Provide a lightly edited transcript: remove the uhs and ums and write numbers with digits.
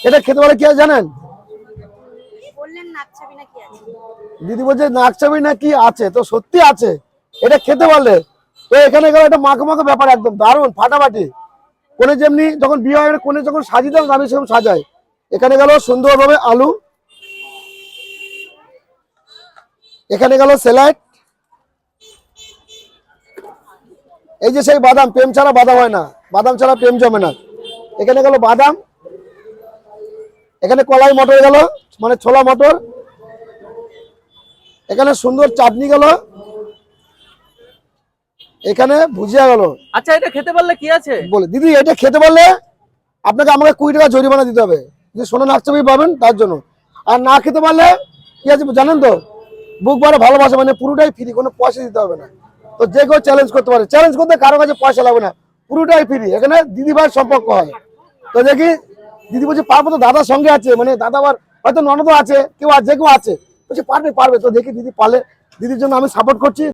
এটা খেতে বলে কি আছে জানেন? দিদি বলছে নাকচাবি না কি আছে, তো সত্যি আছে, এটা খেতে বলে। তো এখানে গেলে একটা মাখো মাখো ব্যাপার, একদম দারুণ ফাটাফাটি। কোনে যেমনি যখন বিয়ে হয় কোনে যখন সাজিয়ে দাও আমি সেরকম সাজাই। এখানে গেল সুন্দরভাবে আলু, এখানে গেল স্যালাড, এই যে সেই বাদাম, প্রেম ছাড়া বাদাম হয় না, বাদাম ছাড়া প্রেম জমে না। এখানে গেল বাদাম, এখানে কলাই মটর গেল, মানে ছোলা মটর, এখানে সুন্দর চাটনি গেল, এখানে ভুজিয়া গেল। আচ্ছা এটা খেতে পারলে কি আছে? বলে দিদি এটা খেতে পারলে আপনাকে আমাকে 20 টাকা জরিমানা দিতে হবে, যদি সোনা নাকচাবি পাবেন তার জন্য। আর না খেতে পারলে কি আছে জানেন তো, বুক ভরে ভালোবাসা, মানে পুরোটাই ফ্রি, কোনো পয়সা দিতে হবে না। তো যে কেউ চ্যালেঞ্জ করতে পারে, চ্যালেঞ্জ করতে কারো কাছে পয়সা লাগবে না, পুরোটাই ফ্রি, এখানে দিদি ভাইয়ের সম্পর্ক হয়। তো দেখি দিদি বলছে পারবো, তো দাদার সঙ্গে আছে, মানে দাদা আবার হয়তো ননদও আছে, কেউ যে কেউ আছে, বলছে পারবে পারবে। তো দেখি দিদি পারলে, দিদির জন্য আমি সাপোর্ট করছি।